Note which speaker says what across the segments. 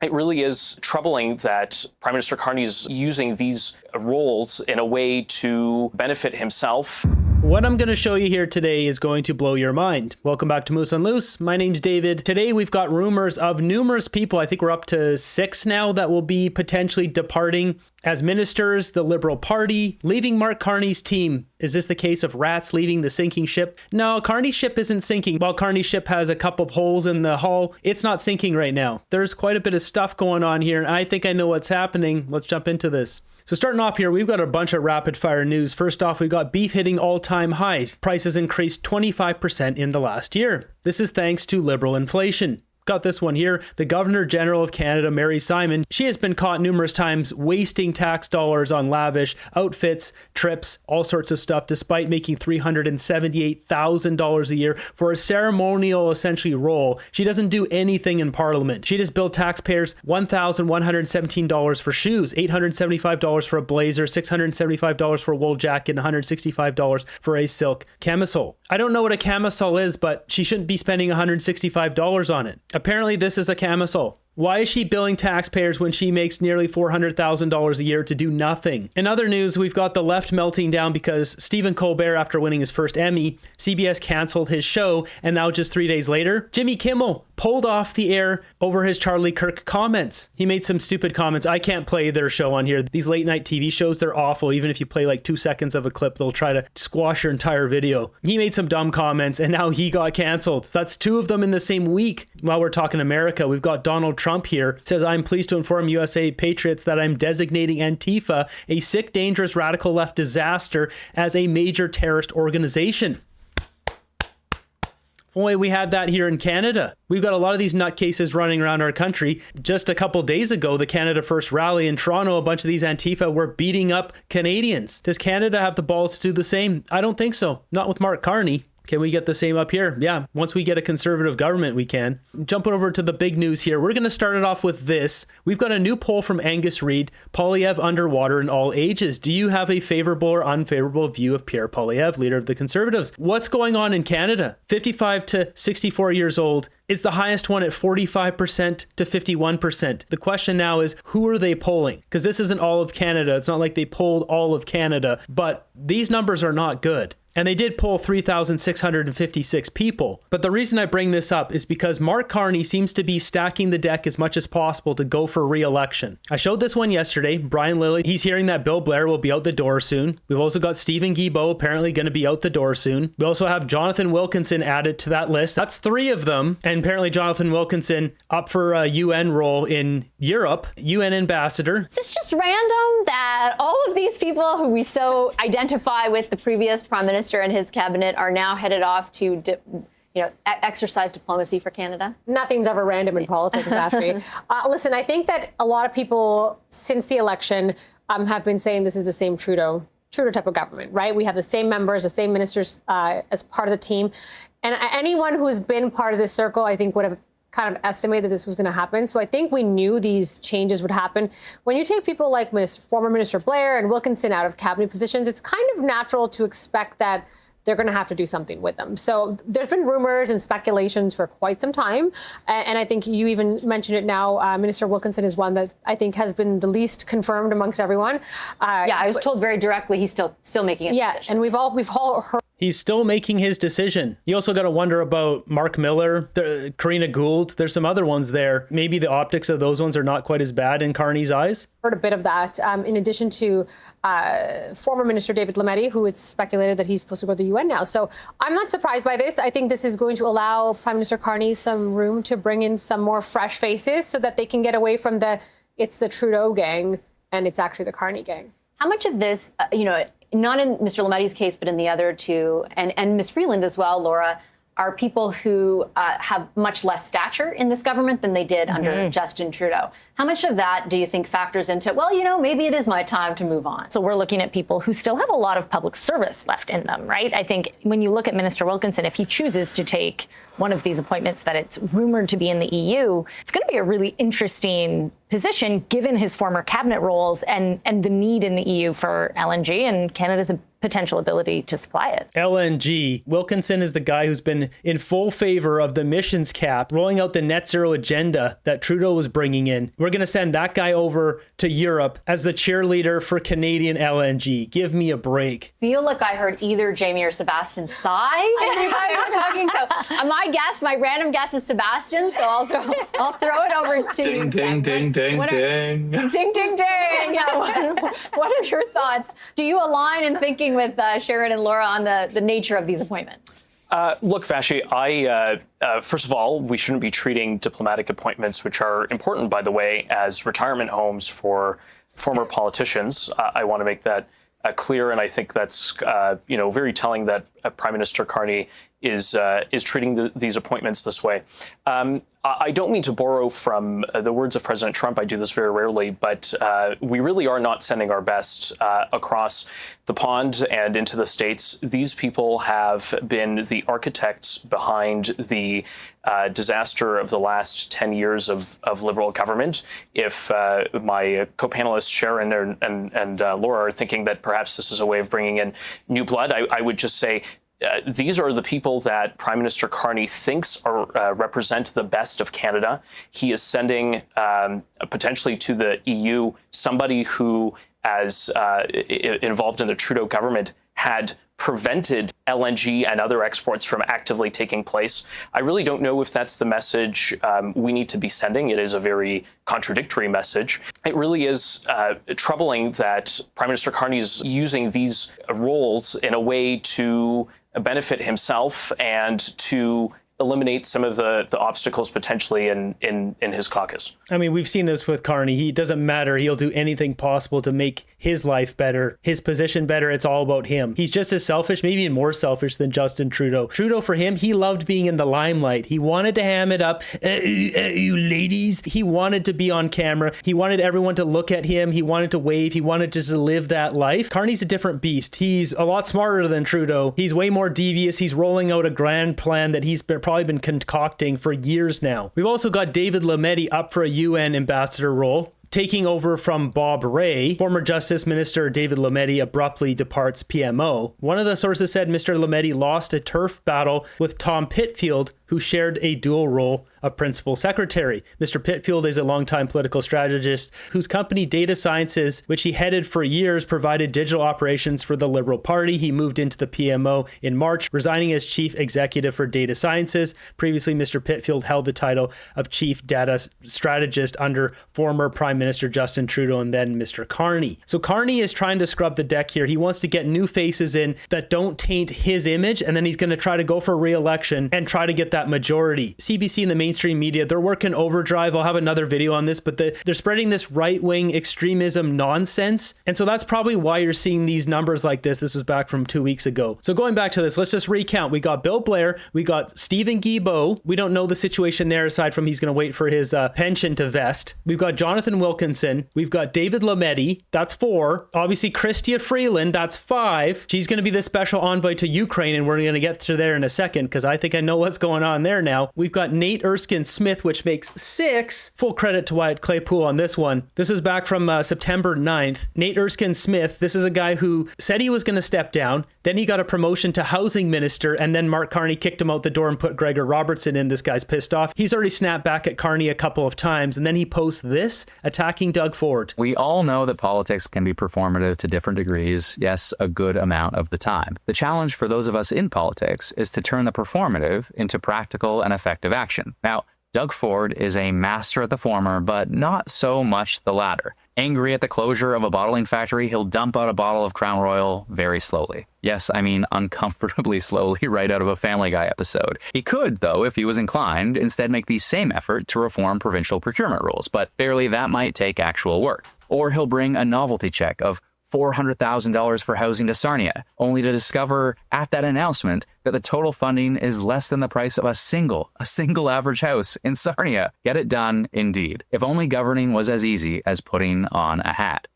Speaker 1: It really is troubling that Prime Minister Carney is using these roles in a way to benefit himself.
Speaker 2: What I'm going to show you here today is going to blow your mind. Welcome back to Moose on Loose. My name's David. Today we've got rumors of numerous people, I think we're up to 6 now, that will be potentially departing as ministers, the Liberal Party, leaving Mark Carney's team. Is this the case of rats leaving the sinking ship? No, Carney's ship isn't sinking. While Carney's ship has a couple of holes in the hull, it's not sinking right now. There's quite a bit of stuff going on here, and I think I know what's happening. Let's jump into this. So starting off here, we've got a bunch of rapid fire news. First off, we've got beef hitting all-time highs. Prices increased 25% in the last year. This is thanks to Liberal inflation. Got this one here. The Governor General of Canada, Mary Simon, she has been caught numerous times wasting tax dollars on lavish outfits, trips, all sorts of stuff, despite making $378,000 a year for a ceremonial, essentially, role. She doesn't do anything in Parliament. She just billed taxpayers $1,117 for shoes, $875 for a blazer, $675 for a wool jacket, and $165 for a silk camisole. I don't know what a camisole is, but she shouldn't be spending $165 on it. Apparently, this is a camisole. Why is she billing taxpayers when she makes nearly $400,000 a year to do nothing? In other news, we've got the left melting down because Stephen Colbert, after winning his first Emmy, CBS canceled his show, and now just 3 days later, Jimmy Kimmel pulled off the air over his Charlie Kirk comments. He made some stupid comments. I can't play their show on here. These late night TV shows, they're awful. Even if you play like 2 seconds of a clip, they'll try to squash your entire video. He made some dumb comments, and now he got canceled. That's 2 of them in the same week. While we're talking America, we've got Donald Trump here. It says, I'm pleased to inform USA Patriots that I'm designating Antifa, a sick, dangerous, radical left disaster, as a major terrorist organization. Only we had that here in Canada. We've got a lot of these nutcases running around our country. Just a couple days ago, the Canada First rally in Toronto, a bunch of these Antifa were beating up Canadians. Does Canada have the balls to do the same? I don't think so. Not with Mark Carney. Can we get the same up here? Yeah, once we get a conservative government, we can. Jumping over to the big news here, we're going to start it off with this. We've got a new poll from Angus Reid, Poilievre underwater in all ages. Do you have a favorable or unfavorable view of Pierre Poilievre, leader of the Conservatives? What's going on in Canada? 55 to 64 years old is the highest one at 45% to 51%. The question now is, who are they polling? Because this isn't all of Canada. It's not like they polled all of Canada, but these numbers are not good. And they did poll 3,656 people. But the reason I bring this up is because Mark Carney seems to be stacking the deck as much as possible to go for re-election. I showed this one yesterday. Brian Lilley, he's hearing that Bill Blair will be out the door soon. We've also got Stephen Guilbeault apparently going to be out the door soon. We also have Jonathan Wilkinson added to that list. That's 3 of them. And apparently Jonathan Wilkinson up for a UN role in Europe, UN ambassador.
Speaker 3: Is this just random that all of these people who we so identify with the previous prime minister and his cabinet are now headed off to, exercise diplomacy for Canada?
Speaker 4: Nothing's ever random in politics, Ashley. Listen, I think that a lot of people since the election have been saying this is the same Trudeau type of government, right? We have the same members, the same ministers as part of the team. And anyone who's been part of this circle, I think, would have kind of estimated that this was going to happen. So I think we knew these changes would happen. When you take people like former Minister Blair and Wilkinson out of cabinet positions, it's kind of natural to expect that they're going to have to do something with them. So there's been rumors and speculations for quite some time. And I think you even mentioned it now. Minister Wilkinson is one that I think has been the least confirmed amongst everyone.
Speaker 3: I was told very directly he's still making his decision.
Speaker 4: And we've all heard.
Speaker 2: He's still making his decision. You also got to wonder about Mark Miller, Karina Gould. There's some other ones there. Maybe the optics of those ones are not quite as bad in Carney's eyes.
Speaker 4: Heard a bit of that. In addition to former Minister David Lametti, who it's speculated that he's supposed to go to the UN now. So I'm not surprised by this. I think this is going to allow Prime Minister Carney some room to bring in some more fresh faces so that they can get away from it's the Trudeau gang and it's actually the Carney gang.
Speaker 3: How much of this, not in Mr. Lametti's case, but in the other 2, and Ms. Freeland as well, Laura, are people who have much less stature in this government than they did under Justin Trudeau. How much of that do you think factors into, maybe it is my time to move on?
Speaker 5: So we're looking at people who still have a lot of public service left in them, right? I think when you look at Minister Wilkinson, if he chooses to take one of these appointments that it's rumored to be in the EU, it's going to be a really interesting position given his former cabinet roles and the need in the EU for LNG. And Canada's a potential ability to supply it.
Speaker 2: LNG. Wilkinson is the guy who's been in full favor of the emissions cap, rolling out the net zero agenda that Trudeau was bringing in. We're going to send that guy over to Europe as the cheerleader for Canadian LNG. Give me a break.
Speaker 3: Feel like I heard either Jamie or Sebastian sigh when you guys were talking. So my random guess is Sebastian. So I'll throw it over to
Speaker 6: ding,
Speaker 3: you.
Speaker 6: Ding, ding, ding, ding.
Speaker 3: Ding, ding, ding. Yeah, what are your thoughts? Do you align in thinking with Sharon and Laura on the nature of these appointments?
Speaker 1: Look, Vashi, first of all, we shouldn't be treating diplomatic appointments, which are important, by the way, as retirement homes for former politicians. I want to make that clear, and I think that's very telling that Prime Minister Carney is treating these appointments this way. I don't mean to borrow from the words of President Trump. I do this very rarely, but we really are not sending our best across the pond and into the States. These people have been the architects behind the disaster of the last 10 years of Liberal government. If my co-panelists Sharon and Laura are thinking that perhaps this is a way of bringing in new blood, I would just say these are the people that Prime Minister Carney thinks represent the best of Canada. He is sending potentially to the EU somebody who, as involved in the Trudeau government, had prevented LNG and other exports from actively taking place. I really don't know if that's the message we need to be sending. It is a very contradictory message. It really is troubling that Prime Minister Carney is using these roles in a way to benefit himself and to eliminate some of the obstacles potentially in his caucus.
Speaker 2: I mean, we've seen this with Carney. He doesn't matter. He'll do anything possible to make his life better, his position better. It's all about him. He's just as selfish, maybe even more selfish than Justin Trudeau. Trudeau, for him, he loved being in the limelight. He wanted to ham it up. You ladies. He wanted to be on camera. He wanted everyone to look at him. He wanted to wave. He wanted just to live that life. Carney's a different beast. He's a lot smarter than Trudeau. He's way more devious. He's rolling out a grand plan that he's probably been concocting for years now. We've also got David Lametti up for a UN ambassador role, taking over from Bob Rae. Former Justice Minister David Lametti abruptly departs PMO. One of the sources said Mr. Lametti lost a turf battle with Tom Pitfield, who shared a dual role of principal secretary. Mr. Pitfield is a longtime political strategist whose company Data Sciences, which he headed for years, provided digital operations for the Liberal Party. He moved into the PMO in March, resigning as chief executive for Data Sciences. Previously, Mr. Pitfield held the title of chief data strategist under former Prime Minister Justin Trudeau and then Mr. Carney. So Carney is trying to scrub the deck here. He wants to get new faces in that don't taint his image, and then he's going to try to go for re-election and try to get that majority. CBC and the mainstream media, they're working overdrive. I'll have another video on this, but they're spreading this right-wing extremism nonsense. And so that's probably why you're seeing these numbers like this. This was back from 2 weeks ago. So going back to this, let's just recount. We got Bill Blair. We got Stephen Guilbeault. We don't know the situation there aside from he's going to wait for his pension to vest. We've got Jonathan Wilkinson. We've got David Lametti. That's 4. Obviously, Chrystia Freeland. That's 5. She's going to be the special envoy to Ukraine, and we're going to get to there in a second because I think I know what's going on there now. We've got Nate Erskine Smith, which makes 6. Full credit to Wyatt Claypool on this one. This is back from September 9th. Nate Erskine Smith, this is a guy who said he was going to step down. Then he got a promotion to housing minister, and then Mark Carney kicked him out the door and put Gregor Robertson in. This guy's pissed off. He's already snapped back at Carney a couple of times, and then he posts this, attacking Doug Ford.
Speaker 7: We all know that politics can be performative to different degrees, yes, a good amount of the time. The challenge for those of us in politics is to turn the performative into practical and effective action. Now, Doug Ford is a master at the former, but not so much the latter. Angry at the closure of a bottling factory, he'll dump out a bottle of Crown Royal very slowly. Yes, I mean uncomfortably slowly, right out of a Family Guy episode. He could, though, if he was inclined, instead make the same effort to reform provincial procurement rules, but barely that might take actual work. Or he'll bring a novelty check of $400,000 for housing to Sarnia, only to discover at that announcement that the total funding is less than the price of a single average house in Sarnia. Get it done, indeed. If only governing was as easy as putting on a hat.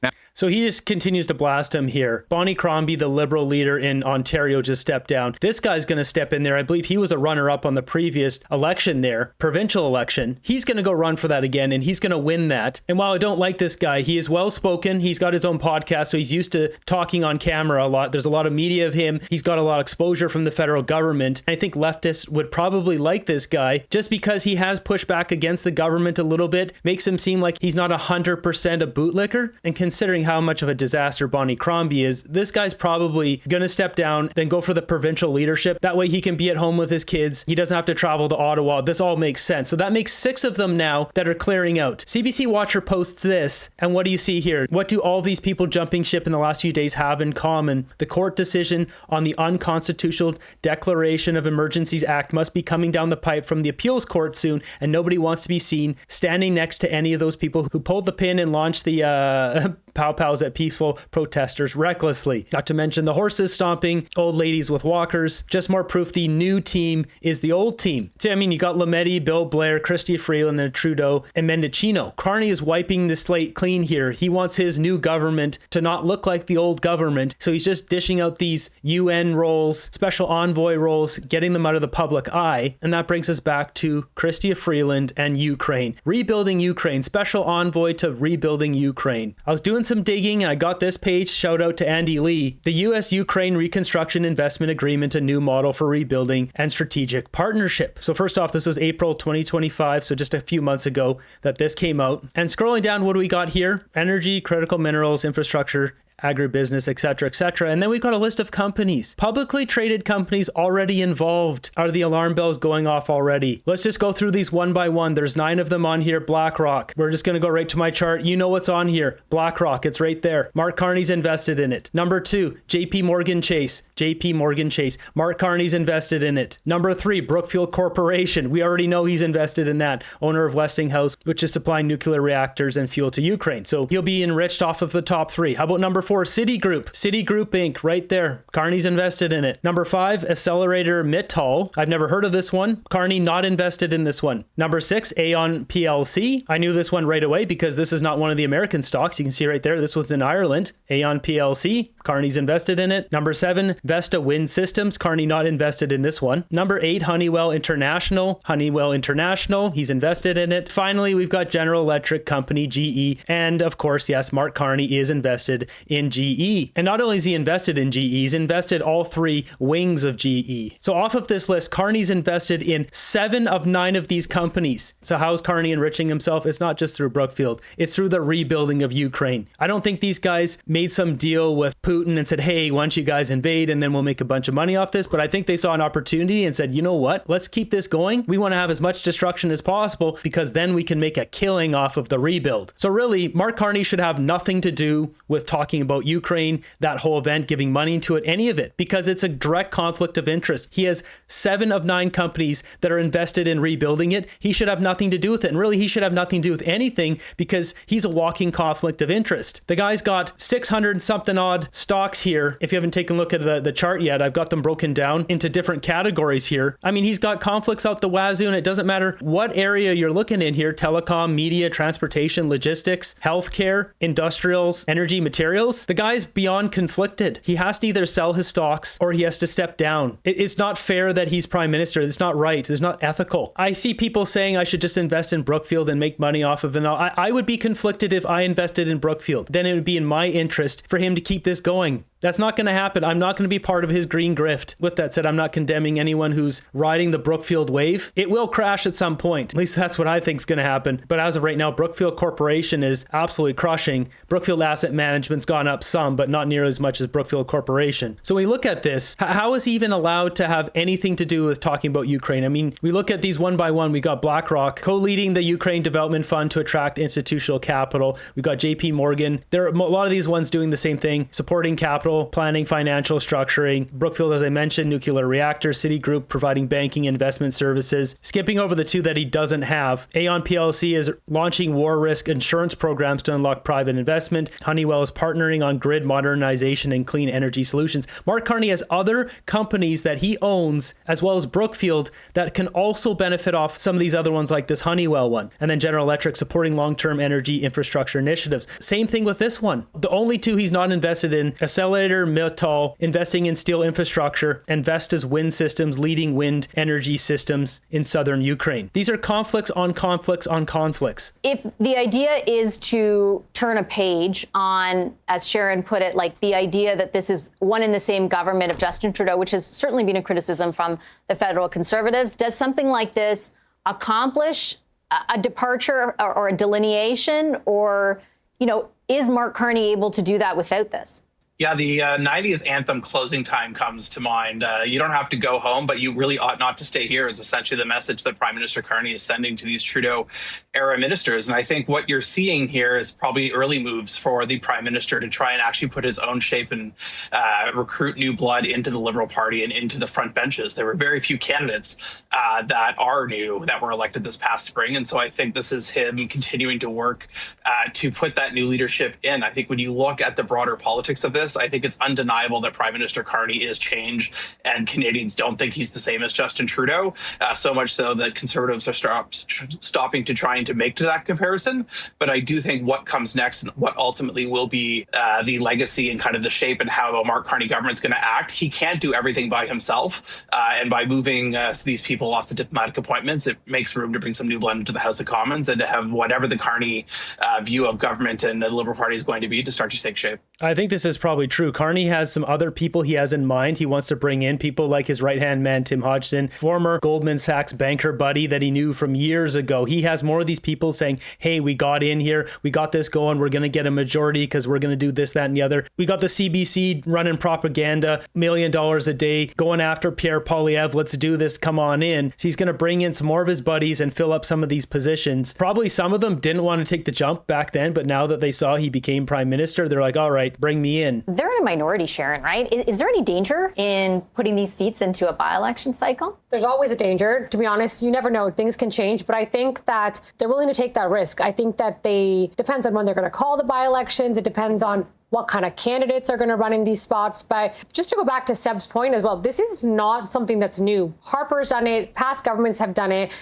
Speaker 7: Now,
Speaker 2: So he just continues to blast him here. Bonnie Crombie, the Liberal leader in Ontario, just stepped down. This guy's going to step in there. I believe he was a runner-up on the previous election there, provincial election. He's going to go run for that again, and he's going to win that. And while I don't like this guy, he is well-spoken. He's got his own podcast, so he's used to talking on camera a lot. There's a lot of media of him. He's got a lot of exposure from the federal government. I think leftists would probably like this guy just because he has pushed back against the government a little bit, makes him seem like he's not 100% a bootlicker. And considering how much of a disaster Bonnie Crombie is, this guy's probably going to step down, then go for the provincial leadership. That way he can be at home with his kids. He doesn't have to travel to Ottawa. This all makes sense. So that makes 6 of them now that are clearing out. CBC Watcher posts this, and what do you see here? What do all these people jumping ship in the last few days have in common? The court decision on the unconstitutional Declaration of Emergencies Act must be coming down the pipe from the appeals court soon, and nobody wants to be seen standing next to any of those people who pulled the pin and launched the pow-pows at peaceful protesters recklessly. Not to mention the horses stomping, old ladies with walkers. Just more proof the new team is the old team. So, I mean, you got Lametti, Bill Blair, Chrystia Freeland, and Trudeau, and Mendicino. Carney is wiping the slate clean here. He wants his new government to not look like the old government. So he's just dishing out these UN roles, special envoy roles, getting them out of the public eye. And that brings us back to Chrystia Freeland and Ukraine. Rebuilding Ukraine, special envoy to rebuilding Ukraine. I was doing some digging and I got this page. Shout out to Andy Lee. The U.S.-Ukraine Reconstruction Investment Agreement, a new model for rebuilding and strategic partnership. So first off, this was April 2025, so just a few months ago that this came out. And scrolling down, what do we got here? Energy, critical minerals, infrastructure, agribusiness, etc., etc. And then we've got a list of companies, publicly traded companies already involved. Are the alarm bells going off already? Let's just go through these one by one. There's 9 of them on here. BlackRock. We're just going to go right to my chart. You know what's on here. BlackRock. It's right there. Mark Carney's invested in it. Number 2, JP Morgan Chase. JP Morgan Chase. Mark Carney's invested in it. Number 3, Brookfield Corporation. We already know he's invested in that. Owner of Westinghouse, which is supplying nuclear reactors and fuel to Ukraine. So he'll be enriched off of the top 3. How about number 4, Citigroup. Citigroup Inc. right there. Carney's invested in it. Number 5, Accelerator Mittal. I've never heard of this one. Carney not invested in this one. Number 6, Aon PLC. I knew this one right away because this is not one of the American stocks. You can see right there, this one's in Ireland. Aon PLC. Carney's invested in it. Number 7, Vesta Wind Systems. Carney not invested in this one. Number 8, Honeywell International. Honeywell International. He's invested in it. Finally, we've got General Electric Company, GE. And of course, yes, Mark Carney is invested in GE. And not only is he invested in GE, he's invested all 3 wings of GE. So off of this list, Carney's invested in 7 of 9 of these companies. So how's Carney enriching himself? It's not just through Brookfield. It's through the rebuilding of Ukraine. I don't think these guys made some deal with Putin and said, hey, why don't you guys invade and then we'll make a bunch of money off this. But I think they saw an opportunity and said, you know what? Let's keep this going. We want to have as much destruction as possible because then we can make a killing off of the rebuild. So really, Mark Carney should have nothing to do with talking about Ukraine, that whole event, giving money to it, any of it, because it's a direct conflict of interest. He has 7 of 9 companies that are invested in rebuilding it. He should have nothing to do with it. And really, he should have nothing to do with anything because he's a walking conflict of interest. The guy's got 600 something odd stocks here. If you haven't taken a look at the chart yet, I've got them broken down into different categories here. I mean, he's got conflicts out the wazoo, and it doesn't matter what area you're looking in here: telecom, media, transportation, logistics, healthcare, industrials, energy, materials. The guy's beyond conflicted. He has to either sell his stocks or he has to step down. It's not fair that he's prime minister. It's not right. It's not ethical. I see people saying I should just invest in Brookfield and make money off of it. I would be conflicted if I invested in Brookfield. Then it would be in my interest for him to keep this going. That's not going to happen. I'm not going to be part of his green grift. With that said, I'm not condemning anyone who's riding the Brookfield wave. It will crash at some point. At least that's what I think is going to happen. But as of right now, Brookfield Corporation is absolutely crushing. Brookfield Asset Management's gone up some, but not near as much as Brookfield Corporation. So when we look at this, how is he even allowed to have anything to do with talking about Ukraine? I mean, we look at these one by one. We got BlackRock co-leading the Ukraine Development Fund to attract institutional capital. We got JP Morgan. There are a lot of these ones doing the same thing, supporting supporting capital, planning, financial structuring. Brookfield, as I mentioned, nuclear reactor. Citigroup providing banking investment services. Skipping over the two that he doesn't have, Aon PLC is launching war risk insurance programs to unlock private investment. Honeywell is partnering on grid modernization and clean energy solutions. Mark Carney has other companies that he owns, as well as Brookfield, that can also benefit off some of these other ones like this Honeywell one. And then General Electric supporting long-term energy infrastructure initiatives. Same thing with this one. The only two he's not invested in, Accelerator Mittal, investing in steel infrastructure, and Vestas Wind Systems, leading wind energy systems in southern Ukraine. These are conflicts on conflicts on conflicts.
Speaker 3: If the idea is to turn a page on, as Sharon put it, like the idea that this is one in the same government of Justin Trudeau, which has certainly been a criticism from the federal Conservatives, does something like this accomplish a departure or a delineation, or, is Mark Carney able to do that without this?
Speaker 6: Yeah, the 90s anthem closing time comes to mind. You don't have to go home, but you really ought not to stay here is essentially the message that Prime Minister Carney is sending to these Trudeau-era ministers. And I think what you're seeing here is probably early moves for the Prime Minister to try and actually put his own shape and recruit new blood into the Liberal Party and into the front benches. There were very few candidates that are new that were elected this past spring. And so I think this is him continuing to work to put that new leadership in. I think when you look at the broader politics of this, I think it's undeniable that Prime Minister Carney is changed, and Canadians don't think he's the same as Justin Trudeau, so much so that Conservatives are stopping to trying to make to that comparison. But I do think what comes next and what ultimately will be the legacy and kind of the shape and how the Mark Carney government's going to act, he can't do everything by himself. And by moving these people off to diplomatic appointments, it makes room to bring some new blood into the House of Commons and to have whatever the Carney view of government and the Liberal Party is going to be to start to take shape.
Speaker 2: I think this is probably true. Carney has some other people he has in mind. He wants to bring in people like his right-hand man, Tim Hodgson, former Goldman Sachs banker buddy that he knew from years ago. He has more of these people saying, hey, we got in here. We got this going. We're going to get a majority because we're going to do this, that, and the other. We got the CBC running propaganda, $1 million a day, going after Pierre Poilievre. Let's do this. Come on in. So he's going to bring in some more of his buddies and fill up some of these positions. Probably some of them didn't want to take the jump back then, but now that they saw he became prime minister, they're like, all right, bring me in.
Speaker 3: They're in a minority, Sharon, right? Is there any danger in putting these seats into a by-election cycle?
Speaker 4: There's always a danger. To be honest, you never know. Things can change. But I think that they're willing to take that risk. I think that depends on when they're going to call the by-elections. It depends on what kind of candidates are going to run in these spots. But just to go back to Seb's point as well, this is not something that's new. Harper's done it. Past governments have done it.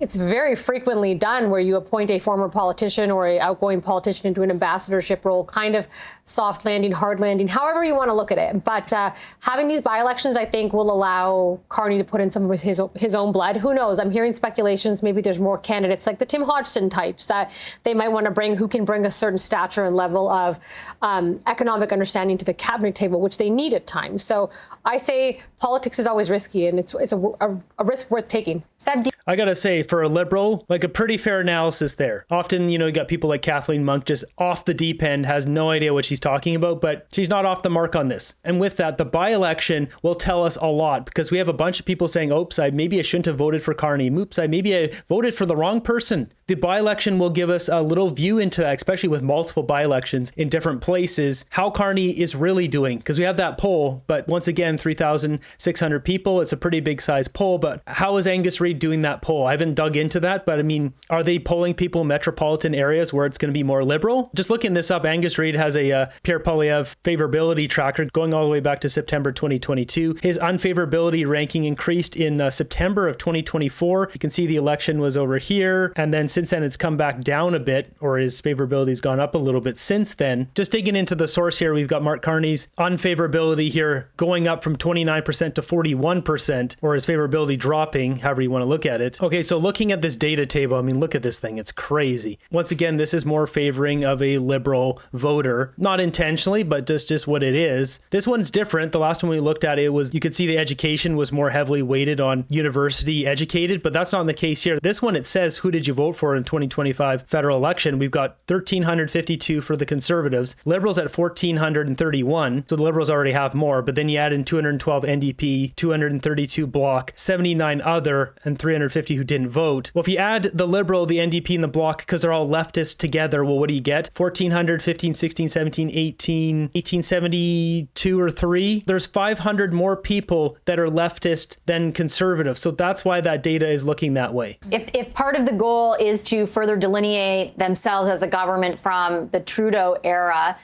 Speaker 4: It's very frequently done where you appoint a former politician or an outgoing politician into an ambassadorship role, kind of soft landing, hard landing, however you want to look at it. But having these by-elections, I think, will allow Carney to put in some of his own blood. Who knows? I'm hearing speculations. Maybe there's more candidates like the Tim Hodgson types that they might want to bring, who can bring a certain stature and level of economic understanding to the cabinet table, which they need at times. So I say politics is always risky, and it's a risk worth taking.
Speaker 3: Seb,
Speaker 2: I got to say, for a Liberal, like a pretty fair analysis there. Often, you got people like Kathleen Monk just off the deep end, has no idea what she's talking about, but she's not off the mark on this. And with that, the by-election will tell us a lot because we have a bunch of people saying, oops, maybe I shouldn't have voted for Carney. Oops, maybe I voted for the wrong person. The by-election will give us a little view into that, especially with multiple by-elections in different places, how Carney is really doing. Because we have that poll, but once again, 3,600 people. It's a pretty big size poll, but how is Angus Reid doing that poll? I haven't dug into that, but I mean, are they polling people in metropolitan areas where it's going to be more liberal? Just looking this up, Angus Reid has a Pierre Poilievre favorability tracker going all the way back to September 2022. His unfavorability ranking increased in September of 2024. You can see the election was over here, and then since then it's come back down a bit, or his favorability's gone up a little bit since then. Just digging into the source here, we've got Mark Carney's unfavorability here going up from 29% to 41%, or his favorability dropping, however you want to look at it. Okay, so looking at this data table, I mean, look at this thing. It's crazy. Once again, this is more favoring of a liberal voter, not intentionally, but just what it is. This one's different. The last one we looked at, you could see the education was more heavily weighted on university educated, but that's not the case here. This one, it says, who did you vote for? for in 2025 federal election. We've got 1,352 for the Conservatives, Liberals at 1,431. So the Liberals already have more, but then you add in 212 NDP, 232 Bloc, 79 other, and 350 who didn't vote. Well, if you add the Liberal, the NDP, and the Bloc, because they're all leftists together, well, what do you get? 1,400, 15, 16, 17, 18, 1872 or 3. There's 500 more people that are leftist than conservative. So that's why that data is looking that way.
Speaker 3: If part of the goal is to further delineate themselves as a government from the Trudeau era,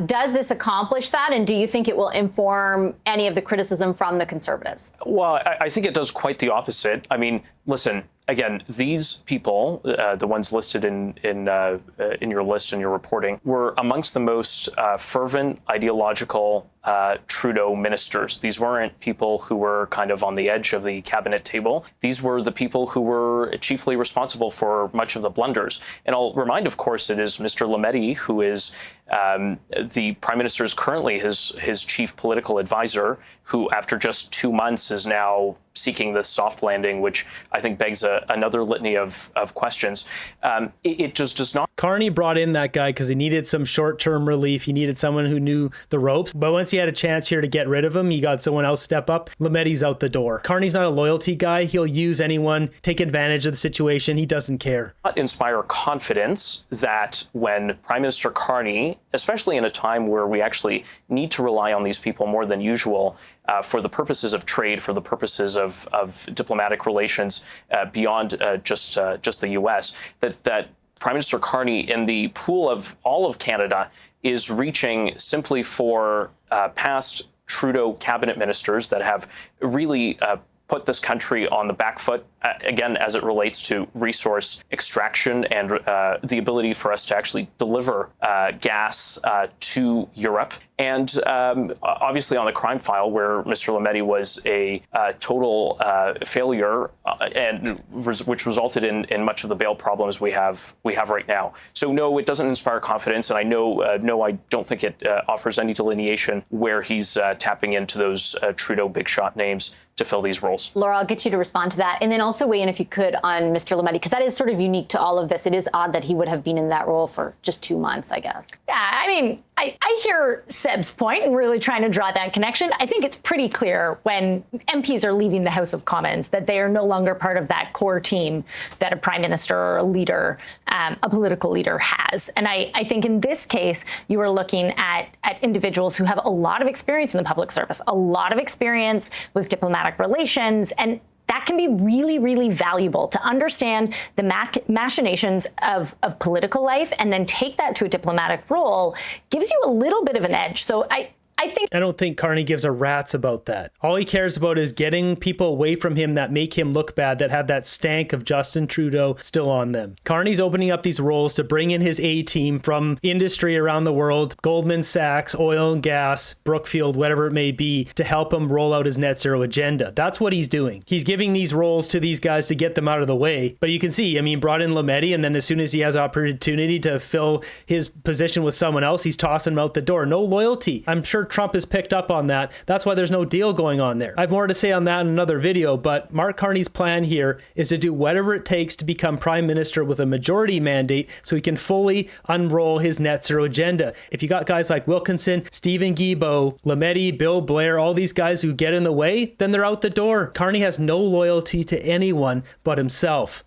Speaker 3: does this accomplish that? And do you think it will inform any of the criticism from the Conservatives?
Speaker 1: Well, I think it does quite the opposite. I mean, listen, again, these people, the ones listed in your list and your reporting, were amongst the most fervent, ideological Trudeau ministers. These weren't people who were kind of on the edge of the cabinet table. These were the people who were chiefly responsible for much of the blunders. And I'll remind, of course, it is Mr. Lametti who is the Prime Minister is currently his chief political advisor, who after just 2 months is now seeking this soft landing, which I think begs another litany of questions. It just does not.
Speaker 2: Carney brought in that guy because he needed some short-term relief. He needed someone who knew the ropes. But once he had a chance here to get rid of him, he got someone else step up. Lametti's out the door. Carney's not a loyalty guy. He'll use anyone, take advantage of the situation. He doesn't care.
Speaker 1: Inspire confidence that when Prime Minister Carney, especially in a time where we actually need to rely on these people more than usual for the purposes of trade, for the purposes of diplomatic relations beyond just the U.S., that Prime Minister Carney in the pool of all of Canada is reaching simply for past Trudeau cabinet ministers that have really put this country on the back foot, again, as it relates to resource extraction and the ability for us to actually deliver gas to Europe. And obviously on the crime file, where Mr. Lametti was a total failure, and which resulted in much of the bail problems we have right now. So no, it doesn't inspire confidence, and I know I don't think it offers any delineation where he's tapping into those Trudeau big shot names to fill these roles.
Speaker 3: Laura, I'll get you to respond to that. And then also weigh in, if you could, on Mr. Lametti, because that is sort of unique to all of this. It is odd that he would have been in that role for just 2 months, I guess.
Speaker 5: Yeah, I mean, I hear Seb's point and really trying to draw that connection. I think it's pretty clear when MPs are leaving the House of Commons that they are no longer part of that core team that a prime minister or a leader, a political leader has. And I think in this case, you are looking at individuals who have a lot of experience in the public service, a lot of experience with diplomatic relations, and that can be really, really valuable to understand the machinations of political life and then take that to a diplomatic role gives you a little bit of an edge. So I
Speaker 2: don't think Carney gives a rat's about that. All he cares about is getting people away from him that make him look bad, that have that stank of Justin Trudeau still on them. Carney's opening up these roles to bring in his A-team from industry around the world, Goldman Sachs, oil and gas, Brookfield, whatever it may be, to help him roll out his net zero agenda. That's what he's doing. He's giving these roles to these guys to get them out of the way. But you can see, I mean, brought in Lametti, and then as soon as he has opportunity to fill his position with someone else, he's tossing him out the door. No loyalty. I'm sure Trump has picked up on that. That's why there's no deal going on there. I have more to say on that in another video, but Mark Carney's plan here is to do whatever it takes to become prime minister with a majority mandate so he can fully unroll his net zero agenda. If you got guys like Wilkinson, Stephen Guilbeault, Lametti, Bill Blair, all these guys who get in the way, then they're out the door. Carney has no loyalty to anyone but himself.